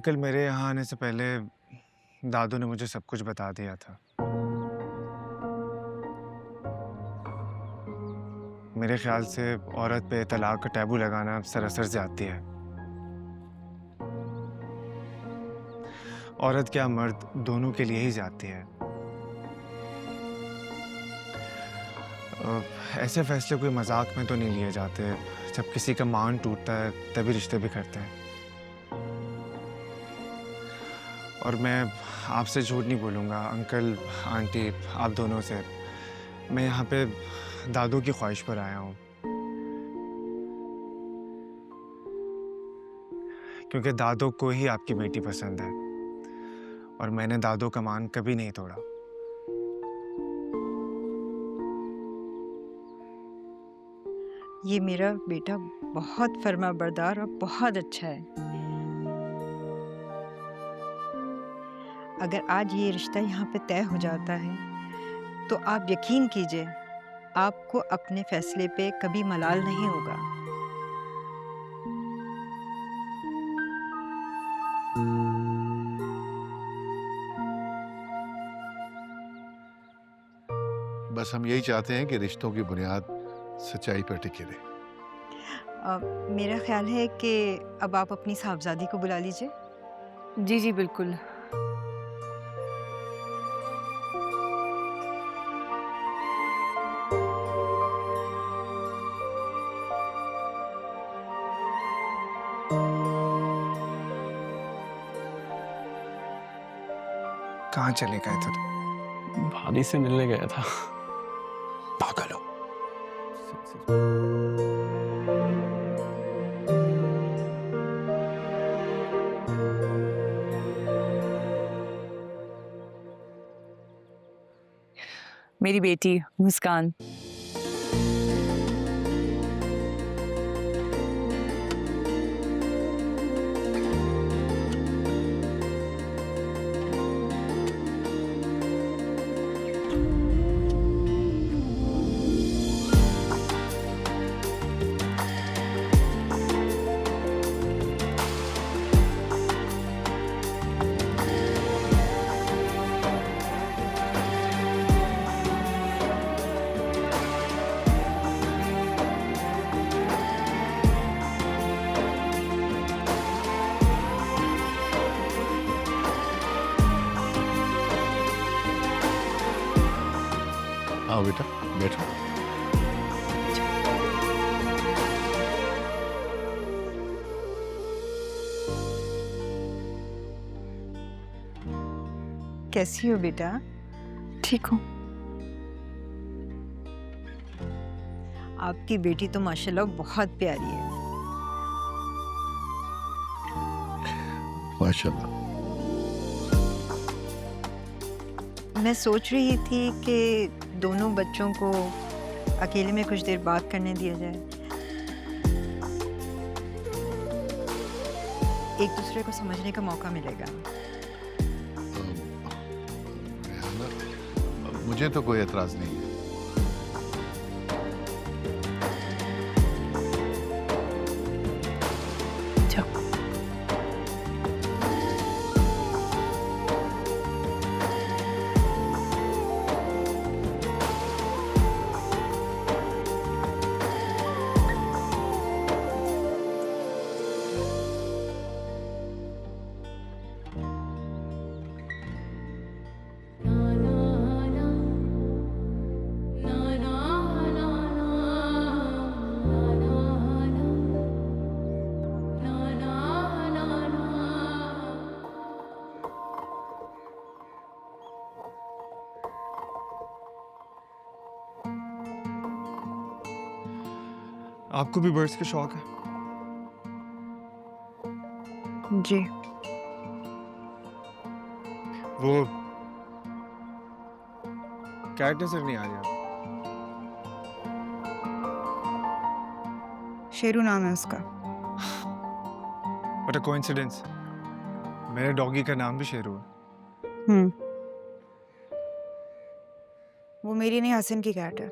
Uncle, मेरे यहाँ आने से पहले दादू ने मुझे सब कुछ बता दिया था। मेरे ख्याल से औरत पे तलाक का टैबू लगाना सरासर ज़्यादती है। औरत क्या मर्द दोनों के लिए ही ज़्यादती है। ऐसे फैसले कोई मजाक में तो नहीं लिए जाते। जब किसी का मान टूटता है तभी रिश्ते बिखरते हैं। और मैं आपसे झूठ नहीं बोलूँगा अंकल, आंटी, आप दोनों से। मैं यहाँ पे दादू की ख्वाहिश पर आया हूँ, क्योंकि दादू को ही आपकी बेटी पसंद है और मैंने दादू का मान कभी नहीं तोड़ा। ये मेरा बेटा बहुत फर्माबरदार और बहुत अच्छा है। अगर आज ये रिश्ता यहाँ पे तय हो जाता है तो आप यकीन कीजिए, आपको अपने फैसले पे कभी मलाल नहीं होगा। बस हम यही चाहते हैं कि रिश्तों की बुनियाद सच्चाई पर टिके रहे। मेरा ख्याल है कि अब आप अपनी साहबजादी को बुला लीजिए। जी जी बिल्कुल। कहाँ चले गए थे तुम? भाभी से मिलने गया था। पागल हो। मेरी बेटी मुस्कान। आओ बेटा, बैठो। कैसी हो बेटा? ठीक हूँ। आपकी बेटी तो माशाल्लाह बहुत प्यारी है। माशाल्लाह। मैं सोच रही थी कि दोनों बच्चों को अकेले में कुछ देर बात करने दिया जाए। एक दूसरे को समझने का मौका मिलेगा। रेहाना, मुझे तो कोई एतराज नहीं है। आपको भी बर्ड्स का शौक है? जी। वो कैट नजर नहीं आ रही आपको? शेरू नाम है उसका। What a coincidence. मेरे डॉगी का नाम भी शेरू है। वो मेरी नहीं, हसन की कैट है।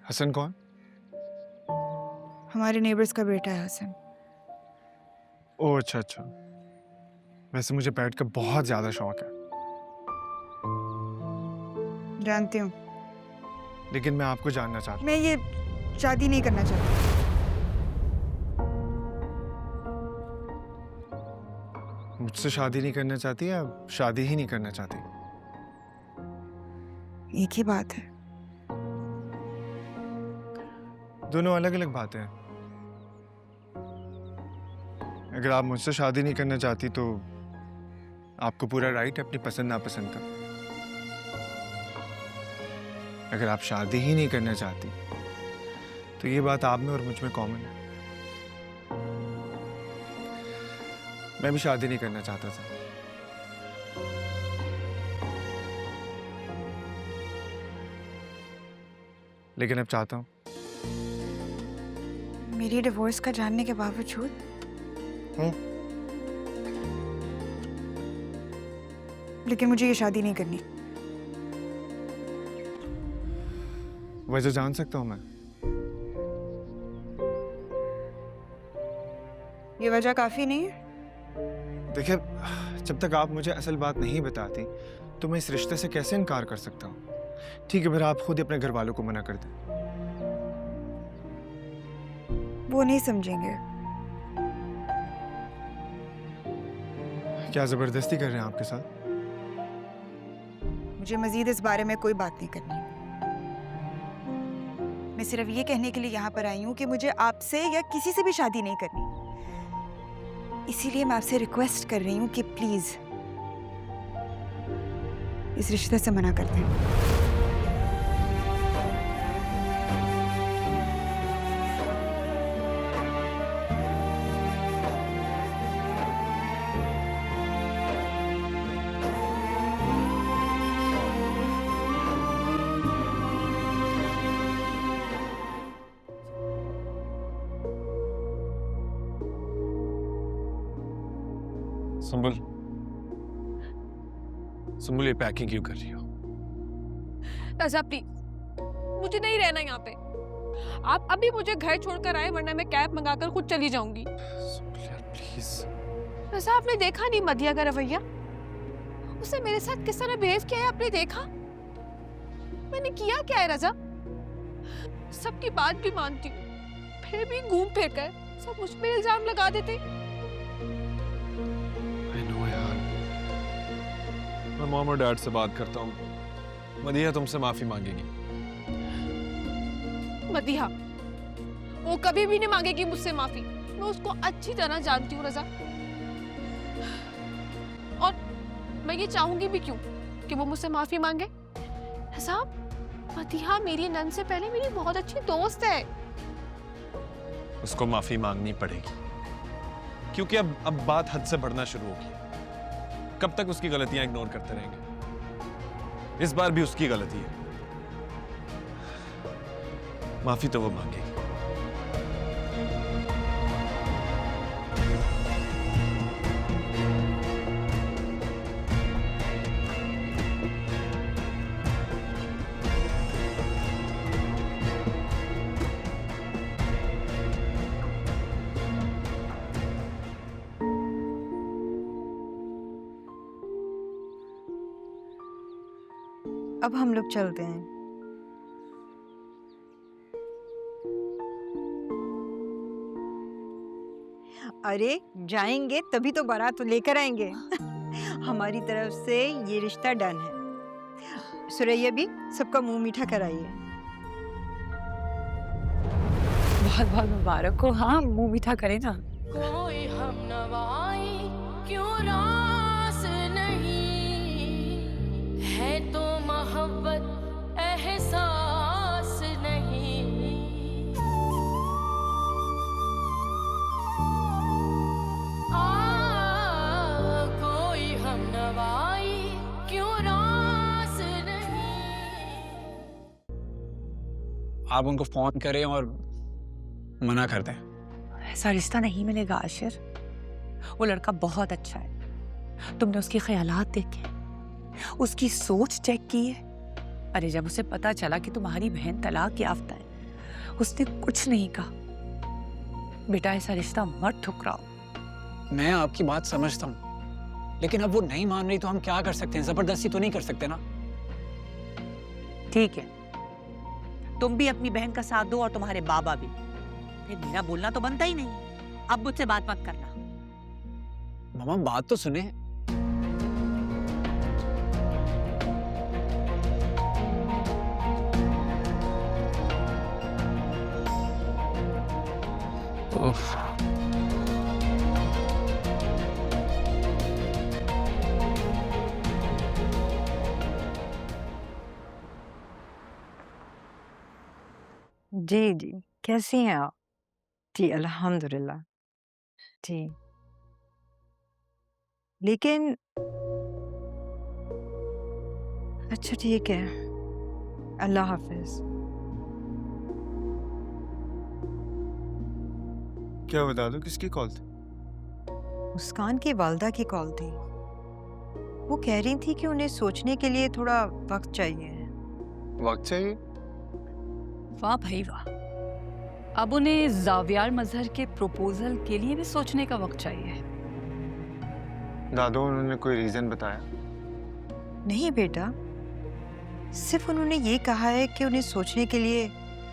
हसन कौन? हमारे नेबर्स का बेटा है हसन। ओह अच्छा अच्छा। वैसे मुझे पेट का बहुत ज़्यादा शौक है, जानती हूँ। लेकिन मैं आपको जानना चाहता मैं ये शादी नहीं करना चाहती। हूँ। मुझसे शादी नहीं करना चाहती या शादी ही नहीं करना चाहती? एक ही बात है। दोनों अलग अलग बातें हैं। अगर आप मुझसे शादी नहीं करना चाहती तो आपको पूरा राइट है अपनी पसंद नापसंद का। अगर आप शादी ही नहीं करना चाहती तो ये बात आप में और मुझ में कॉमन है। मैं भी शादी नहीं करना चाहता था, लेकिन अब चाहता हूँ। मेरी डिवोर्स का जानने के बावजूद लेकिन मुझे ये शादी नहीं करनी। वजह जान सकता हूँ मैं? ये वजह काफी नहीं है। देखिए, जब तक आप मुझे असल बात नहीं बताती तो मैं इस रिश्ते से कैसे इनकार कर सकता हूँ? ठीक है, फिर आप खुद ही अपने घर वालों को मना कर दें। वो नहीं समझेंगे। क्या जबरदस्ती कर रहे हैं आपके साथ? मुझे मजीद इस बारे में कोई बात नहीं करनी। मैं सिर्फ ये कहने के लिए यहाँ पर आई हूँ कि मुझे आपसे या किसी से भी शादी नहीं करनी। इसीलिए मैं आपसे रिक्वेस्ट कर रही हूँ कि प्लीज इस रिश्ते से मना कर दें। सुंबुल, सुंबुल ये पैकिंग क्यों कर रही हो? रजा प्लीज, मुझे नहीं रहना यहाँ पे। आप अभी मुझे घर छोड़कर आए, वरना मैं कैब मंगाकर खुद चली जाऊंगी। सुंबुल यार प्लीज। रजा, आपने देखा नहीं मदिया का रवैया? उसने मेरे साथ किस तरह बिहेव किया है, आपने देखा? मैंने किया क्या है रजा? सबकी बात भी मानती हूँ, फिर भी घूम फिर कर सब मुझ पे इल्जाम लगा देते। मैं मॉम और डैड से बात करता हूँ। मदिया तुमसे माफी मांगेगी। मदिया वो कभी भी नहीं मांगेगी मुझसे माफी। मैं उसको अच्छी तरह जानती हूँ रजा, और मैं ये चाहूंगी भी क्यों कि वो मुझसे माफी मांगे। रजा, मदिया मेरी नन से पहले मेरी बहुत अच्छी दोस्त है। उसको माफी मांगनी पड़ेगी, क्योंकि अब बात हद से बढ़ना शुरू होगी। कब तक उसकी गलतियां इग्नोर करते रहेंगे? इस बार भी उसकी गलती है, माफी तो वो मांगेगी। अब हम लोग चलते हैं। अरे जाएंगे तभी तो बारात तो लेकर आएंगे। हमारी तरफ से ये रिश्ता डन है। सुरैया भी सबका मुंह मीठा कराइए। बहुत बहुत मुबारक हो। हाँ, मुंह मीठा करे ना। कोई हम नवाई क्यों रास नहीं है, तो मोहब्बत एहसास नहीं। कोई हम नवाई क्यों रास नहीं। आप उनको फोन करें और मना कर दें। ऐसा रिश्ता नहीं मिलेगा आशिर। वो लड़का बहुत अच्छा है। तुमने उसके ख्यालात देखे, उसकी सोच चेक की है। अरे जब उसे पता चला कि तुम्हारी बहन तलाक याफ्ता है, उसने कुछ नहीं कहा। बेटा ऐसा रिश्ता मत ठुकराओ। मैं आपकी बात समझता हूँ, लेकिन अब वो नहीं मान रही तो हम क्या कर सकते हैं? जबरदस्ती तो नहीं कर सकते ना। ठीक है, तुम भी अपनी बहन का साथ दो और तुम्हारे बाबा भी। फिर मेरा बोलना तो बनता ही नहीं। अब मुझसे बात मत करना। मामा बात तो सुने। उफ। जी जी, कैसी हैं आप? जी अल्हम्दुलिल्लाह। जी, लेकिन अच्छा ठीक है, अल्लाह हाफिज। क्या बता दो, किसकी कॉल थी? मुस्कान की वालदा की कॉल थी। वो कह रही थी कि उन्हें सोचने के लिए थोड़ा वक्त चाहिए। वक्त चाहिए? वाह भाई वाह, अब उन्हें जावियार मजहर के प्रपोजल के लिए भी सोचने का वक्त चाहिए। दादू, उन्होंने कोई रीजन बताया? नहीं बेटा, सिर्फ उन्होंने ये कहा है कि उन्हें सोचने के लिए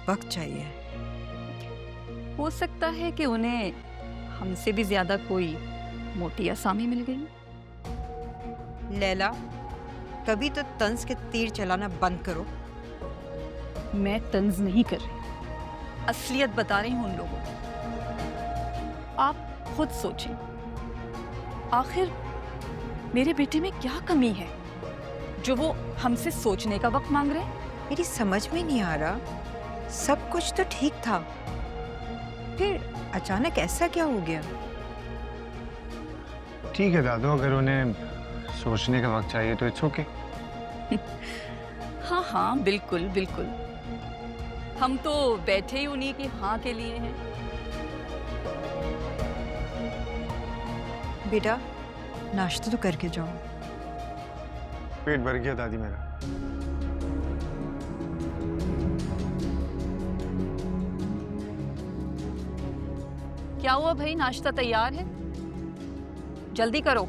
वक्त चाहिए। हो सकता है कि उन्हें हमसे भी ज्यादा कोई मोटी आसामी मिल गई। लैला, कभी तो तंज के तीर चलाना बंद करो। मैं तंज नहीं कर रही, असलियत बता रही हूं उन लोगों को। आप खुद सोचें, आखिर मेरे बेटे में क्या कमी है जो वो हमसे सोचने का वक्त मांग रहे हैं? मेरी समझ में नहीं आ रहा, सब कुछ तो ठीक था, फिर अचानक ऐसा क्या हो गया? ठीक है दादू, अगर उन्हें सोचने का वक्त चाहिए तो इट्स ओके। हाँ हाँ, बिल्कुल बिल्कुल, हम तो बैठे ही उन्हीं की हाँ के लिए हैं। बेटा, नाश्ता तो करके जाओ। पेट भर गया दादी मेरा। क्या हुआ भाई, नाश्ता तैयार है? जल्दी करो।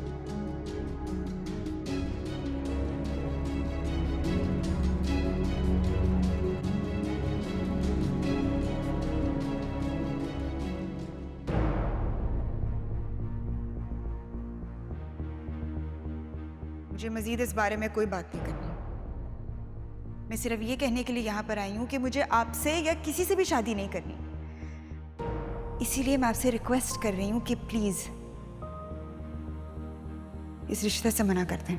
मुझे मजीद इस बारे में कोई बात नहीं करनी। मैं सिर्फ ये कहने के लिए यहाँ पर आई हूँ कि मुझे आपसे या किसी से भी शादी नहीं करनी। इसीलिए मैं आपसे रिक्वेस्ट कर रही हूँ कि प्लीज इस रिश्ते से मना कर दें।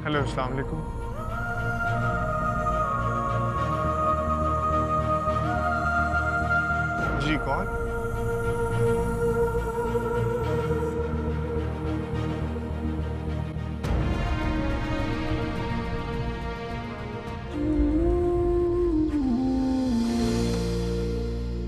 हेलो, अस्सलाम वालेकुम। जी कौन?